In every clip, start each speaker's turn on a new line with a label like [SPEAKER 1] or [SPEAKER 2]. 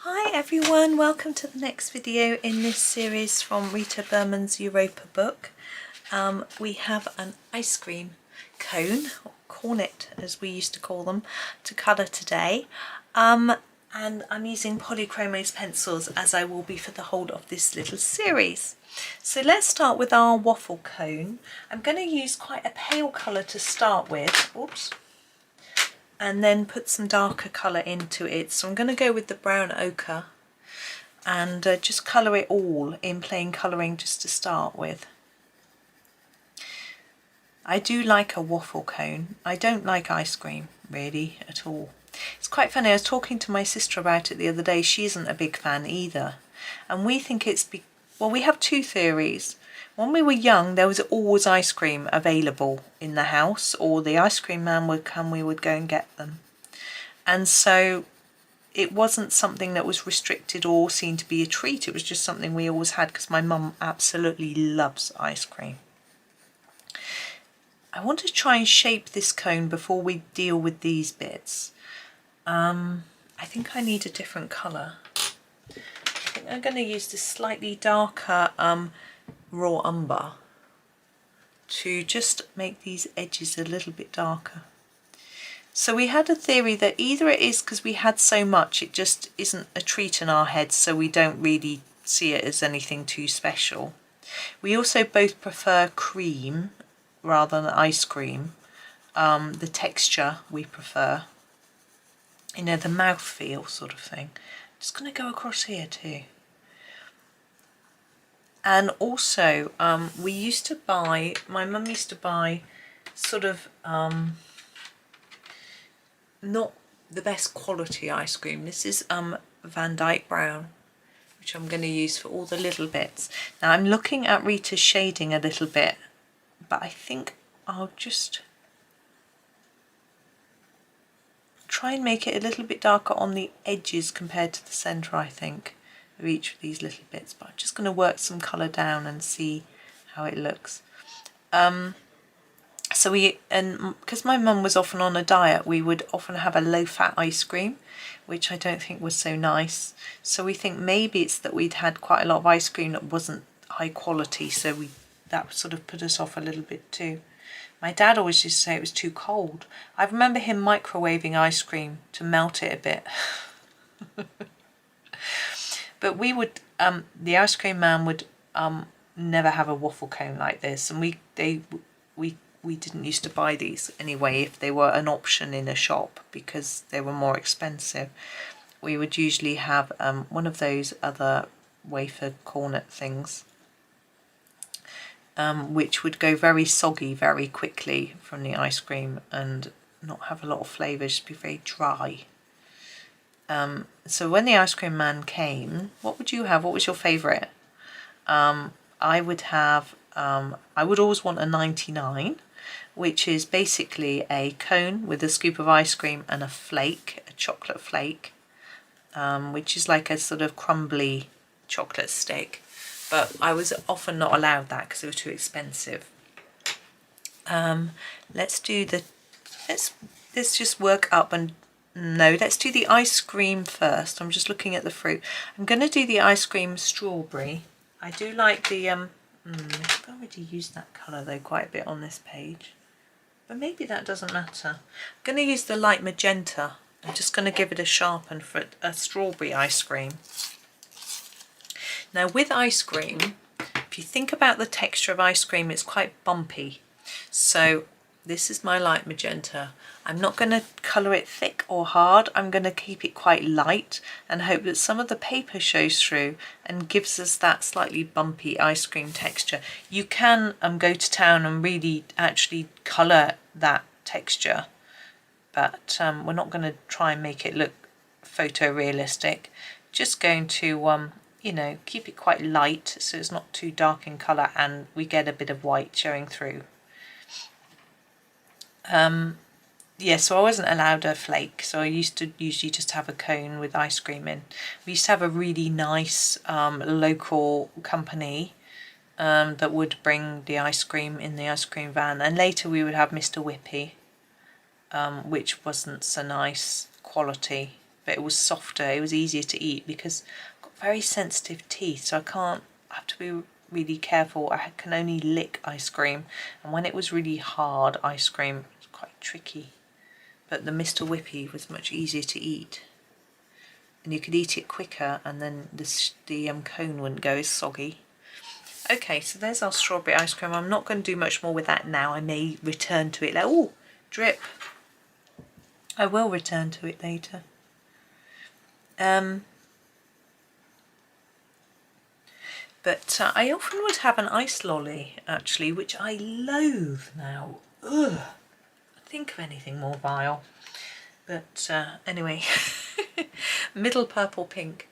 [SPEAKER 1] Hi everyone, welcome to the next video in this series from Rita Berman's Europa book. We have an ice cream cone, or cornet as we used to call them, to colour today. And I'm using Polychromos pencils as I will be for the whole of this little series. So let's start with our waffle cone. I'm going to use quite a pale colour to start with. Oops. And then put some darker colour into it. So I'm going to go with the brown ochre and just colour it all in plain colouring just to start with. I do like a waffle cone. I don't like ice cream really at all. It's quite funny, I was talking to my sister about it the other day. She isn't a big fan either. And we think it's, well, we have two theories. When we were young, there was always ice cream available in the house, or the ice cream man would come, we would go and get them. And so it wasn't something that was restricted or seen to be a treat. It was just something we always had because my mum absolutely loves ice cream. I want to try and shape this cone before we deal with these bits. I think I need a different colour. I think I'm going to use this slightly darker raw umber to just make these edges a little bit darker. So we had a theory that either it is because we had so much it just isn't a treat in our heads, so we don't really see it as anything too special. We also both prefer cream rather than ice cream. The texture we prefer, you know, the mouthfeel sort of thing. I'm just going to go across here too. And also, we used to buy, my mum used to buy sort of not the best quality ice cream. This is dyck-brown, which I'm going to use for all the little bits. Now I'm looking at Rita's shading a little bit, but I think I'll just try and make it a little bit darker on the edges compared to the centre, I think, of each of these little bits. But I'm just going to work some colour down and see how it looks. So because my mum was often on a diet, we would often have a low-fat ice cream, which I don't think was so nice. So we think maybe it's that we'd had quite a lot of ice cream that wasn't high quality, so that sort of put us off a little bit too. My dad always used to say it was too cold. I remember him microwaving ice cream to melt it a bit. But we would, the ice cream man would never have a waffle cone like this, and we didn't used to buy these anyway if they were an option in a shop because they were more expensive. We would usually have one of those other wafer cornet things, which would go very soggy very quickly from the ice cream and not have a lot of flavour, just be very dry. So when the ice cream man came, what would you have? What was your favourite? I would have, I would always want a 99, which is basically a cone with a scoop of ice cream and a flake, a chocolate flake, which is like a sort of crumbly chocolate stick. But I was often not allowed that because it was too expensive. Let's just work up and, no, let's do the ice cream first. I'm just looking at the fruit. I'm going to do the ice cream strawberry. I do like the, I've already used that colour though quite a bit on this page. But maybe that doesn't matter. I'm going to use the light magenta. I'm just going to give it a sharpen for a strawberry ice cream. Now with ice cream, if you think about the texture of ice cream, it's quite bumpy. So this is my light magenta. I'm not going to colour it thick or hard. I'm going to keep it quite light and hope that some of the paper shows through and gives us that slightly bumpy ice cream texture. You can go to town and really actually colour that texture, but we're not going to try and make it look photorealistic. Just going to you know, keep it quite light so it's not too dark in colour and we get a bit of white showing through. Yeah, so I wasn't allowed a flake, so I used to usually just have a cone with ice cream in. We used to have a really nice local company that would bring the ice cream in the ice cream van, and later we would have Mr. Whippy, which wasn't so nice quality. but it was softer, it was easier to eat because I've got very sensitive teeth, so I have to be really careful. I can only lick ice cream, and when it was really hard ice cream, it was quite tricky. But the Mr. Whippy was much easier to eat, and you could eat it quicker, and then the cone wouldn't go as soggy. Okay, so there's our strawberry ice cream. I'm not going to do much more with that now. I may return to it. Oh, drip. I will return to it later. But I often would have an ice lolly, actually, which I loathe now. Ugh. I think of anything more vile. But anyway, middle purple pink.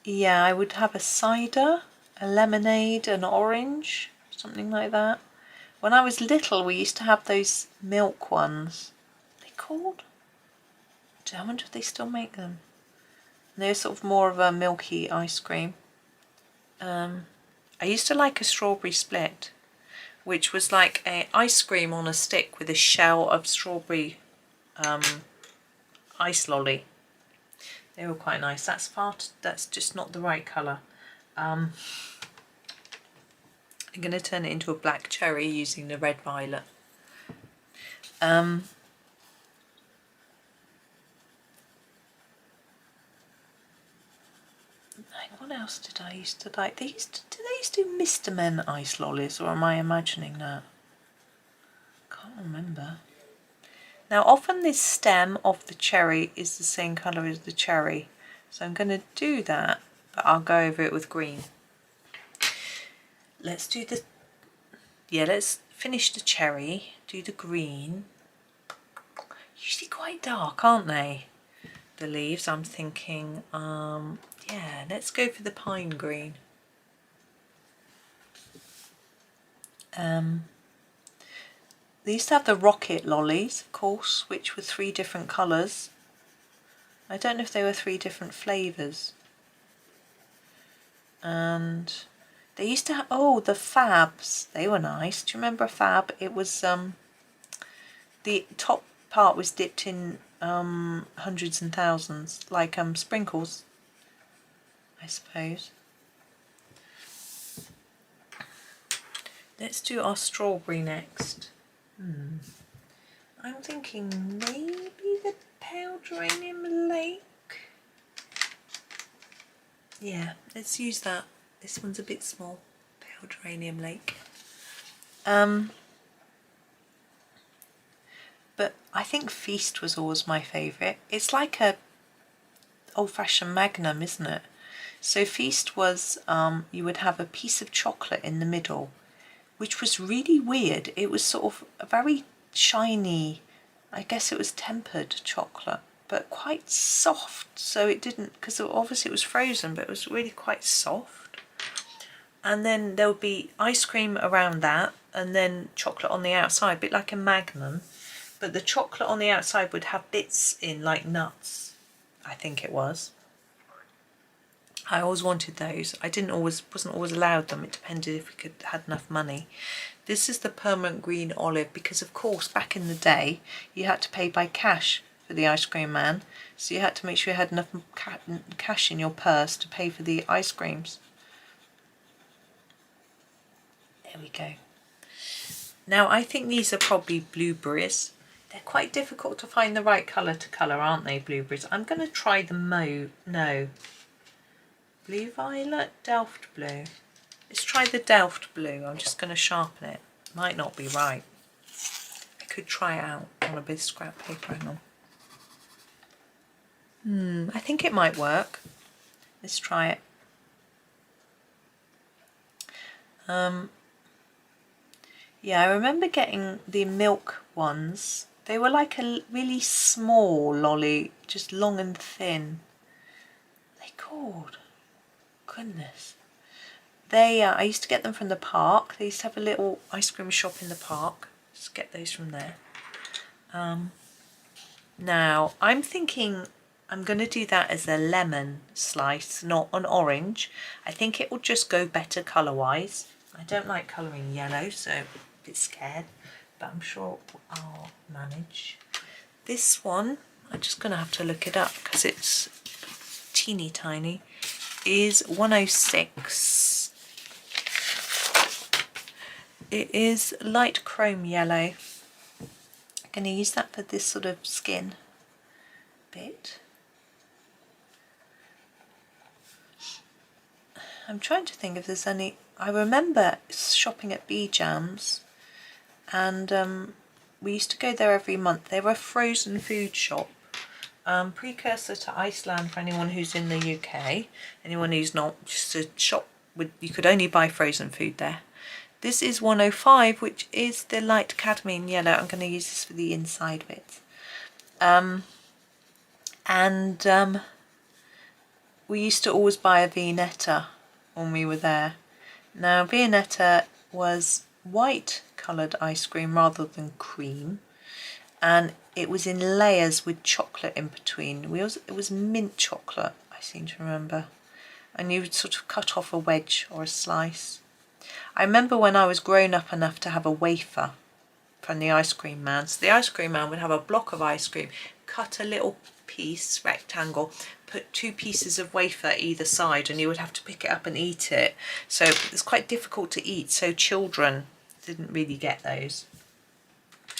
[SPEAKER 1] Yeah, I would have a cider, a lemonade, an orange, something like that. When I was little, we used to have those milk ones. What are they called? I wonder if they still make them. And they're sort of more of a milky ice cream. I used to like a strawberry split, which was like a ice cream on a stick with a shell of strawberry ice lolly. They were quite nice. That's just not the right colour. I'm going to turn it into a black cherry using the red violet. What else did I used to like? Did they used to do Mr. Men ice lollies, or am I imagining that? Can't remember. Now often this stem of the cherry is the same colour as the cherry, so I'm going to do that, but I'll go over it with green. Let's do the, let's finish the cherry, do the green. Usually quite dark, aren't they? The leaves, I'm thinking, yeah, let's go for the pine green. They used to have the rocket lollies, of course, which were 3 different colours. I don't know if they were 3 different flavours. And they used to have, oh, the Fabs. They were nice. Do you remember a Fab? It was, the top part was dipped in hundreds and thousands, like sprinkles, I suppose. Let's do our strawberry next. I'm thinking maybe the pale geranium lake. Yeah, let's use that. This one's a bit small. Pale geranium lake. But I think Feast was always my favourite. It's like a old-fashioned Magnum, isn't it? So Feast was, you would have a piece of chocolate in the middle, which was really weird. It was sort of a very shiny, I guess it was tempered chocolate, but quite soft. So it didn't, because obviously it was frozen, but it was really quite soft. And then there would be ice cream around that, and then chocolate on the outside, a bit like a Magnum. But the chocolate on the outside would have bits in, like nuts, I think it was. I always wanted those. I wasn't always allowed them. It depended if we had enough money. This is the permanent green olive because, of course, back in the day, you had to pay by cash for the ice cream man. So you had to make sure you had enough cash in your purse to pay for the ice creams. There we go. Now, I think these are probably blueberries. They're quite difficult to find the right colour to colour, aren't they, blueberries? I'm going to try the no. Blue violet, delft blue. Let's try the delft blue. I'm just going to sharpen it. Might not be right. I could try it out on a bit of scrap paper. Hang on. I think it might work. Let's try it. Yeah, I remember getting the milk ones. They were like a really small lolly, just long and thin. What are they called? Goodness. They, I used to get them from the park. They used to have a little ice cream shop in the park. Just get those from there. Now, I'm thinking I'm going to do that as a lemon slice, not an orange. I think it will just go better colour-wise. I don't like colouring yellow, so I'm a bit scared. but I'm sure I'll manage. This one, I'm just going to have to look it up because it's teeny tiny, is 106. It is light chrome yellow. I'm going to use that for this sort of skin bit. I'm trying to think if there's any. I remember shopping at Bee Jams, and we used to go there every month. They were a frozen food shop, precursor to Iceland for anyone who's in the UK. Anyone who's not, just a shop with, you could only buy frozen food there. This is 105, which is the light cadmium yellow. I'm going to use this for the inside bits. We used to always buy a Viennetta when we were there. Now Viennetta was white coloured ice cream rather than cream, and it was in layers with chocolate in between. It was mint chocolate, I seem to remember, and you would sort of cut off a wedge or a slice. I remember when I was grown up enough to have a wafer from the ice cream man. So the ice cream man would have a block of ice cream, cut a little piece, rectangle, put 2 pieces of wafer either side, and you would have to pick it up and eat it. So it's quite difficult to eat, so children didn't really get those.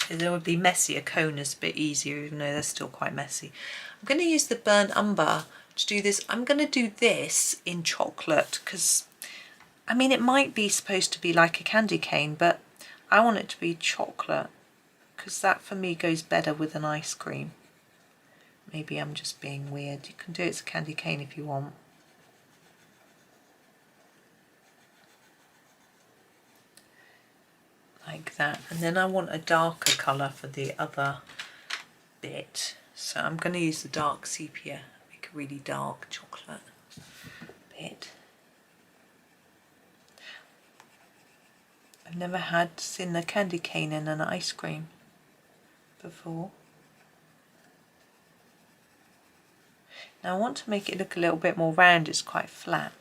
[SPEAKER 1] They would be messy. A cone is a bit easier, even though they're still quite messy. I'm going to use the burnt umber to do this. I'm going to do this in chocolate because, I mean, it might be supposed to be like a candy cane, but I want it to be chocolate because that for me goes better with an ice cream. Maybe I'm just being weird. You can do it as a candy cane if you want. Like that. And then I want a darker colour for the other bit. So I'm going to use the dark sepia, make a really dark chocolate bit. I've never seen a candy cane in an ice cream before. Now I want to make it look a little bit more round. It's quite flat.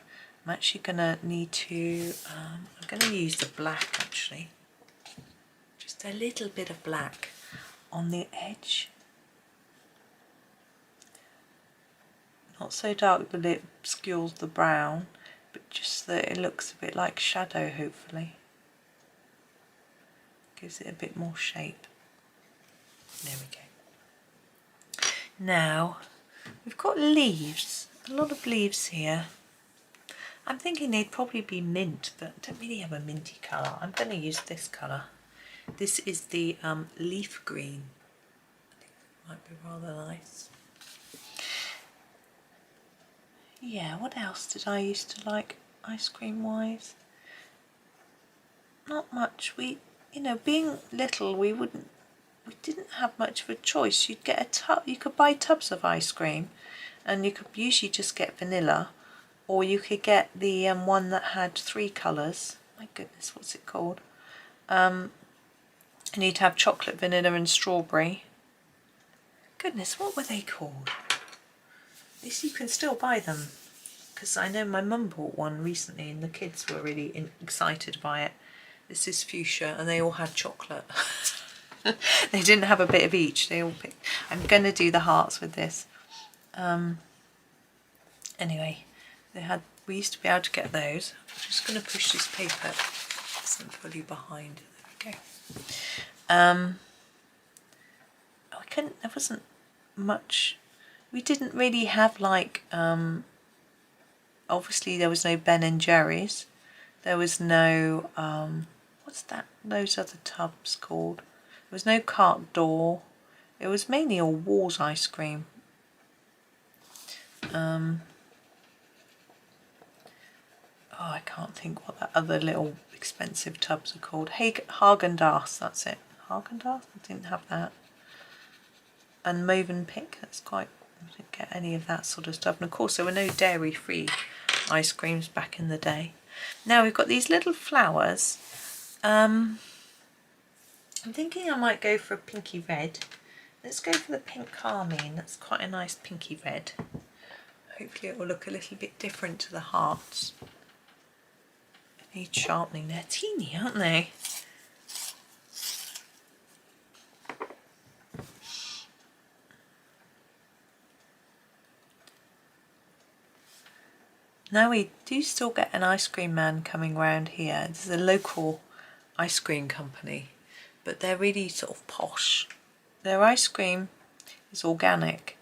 [SPEAKER 1] I'm actually going to need to, I'm going to use the black actually. Just a little bit of black on the edge. Not so dark that it obscures the brown, but just that it looks a bit like shadow, hopefully. Gives it a bit more shape. There we go. Now, we've got leaves, a lot of leaves here. I'm thinking they'd probably be mint, but I don't really have a minty colour. I'm going to use this colour. This is the leaf green. I think it might be rather nice. Yeah, what else did I used to like ice cream wise? Not much. You know, being little, we didn't have much of a choice. You'd get a tub, you could buy tubs of ice cream, and you could usually just get vanilla, or you could get the one that had 3 colours. My goodness, what's it called? And you'd have chocolate, vanilla and strawberry. Goodness, what were they called? At least you can still buy them, because I know my mum bought one recently and the kids were really excited by it. This is fuchsia, and they all had chocolate. They didn't have a bit of each. They all picked. I'm going to do the hearts with this. Anyway, we used to be able to get those. I'm just going to push this paper. It isn't fully behind. There we go. There wasn't much. We didn't really have like. Obviously, there was no Ben and Jerry's. There was no. What's that? Those other tubs called? There was no carte d'or. It was mainly all Wall's ice cream. Oh, I can't think what that other little expensive tubs are called. Haagen-Dazs, that's it. Haagen-Dazs? I didn't have that. And Mövenpick, that's quite. I didn't get any of that sort of stuff. And of course, there were no dairy-free ice creams back in the day. Now we've got these little flowers. I'm thinking I might go for a pinky red. Let's go for the pink carmine. That's quite a nice pinky red. Hopefully it will look a little bit different to the hearts. Need sharpening. They're teeny, aren't they? Now we do still get an ice cream man coming round here. This is a local ice cream company, but they're really sort of posh. Their ice cream is organic,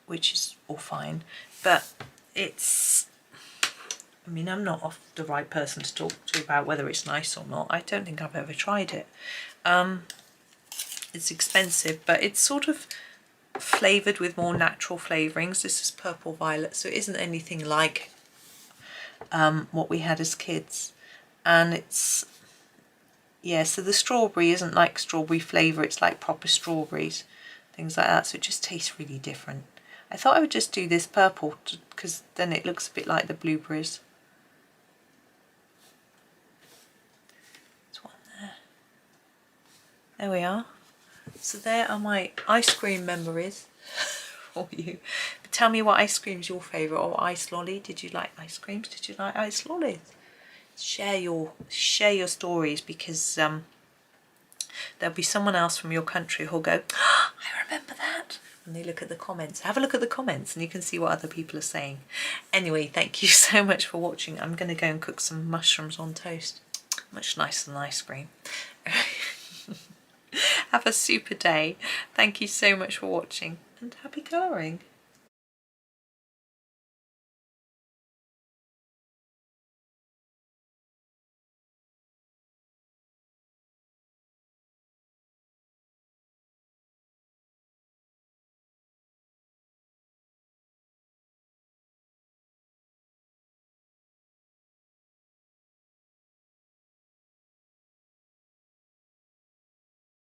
[SPEAKER 1] which is all fine, but it's, I mean, I'm not the right person to talk to about whether it's nice or not. I don't think I've ever tried it. It's expensive, but it's sort of flavoured with more natural flavourings. This is purple violet, so it isn't anything like what we had as kids. And it's, yeah, so the strawberry isn't like strawberry flavour, it's like proper strawberries, things like that, so it just tastes really different. I thought I would just do this purple because then it looks a bit like the blueberries. There's one there. There we are. So there are my ice cream memories for you. But tell me what ice cream is your favourite, or ice lolly. Did you like ice creams? Did you like ice lollies? Share your stories, because there'll be someone else from your country who'll go, oh, I remember that. And they look at the comments. Have a look at the comments and you can see what other people are saying. Anyway, thank you so much for watching. I'm going to go and cook some mushrooms on toast. Much nicer than ice cream. Have a super day. Thank you so much for watching and happy colouring.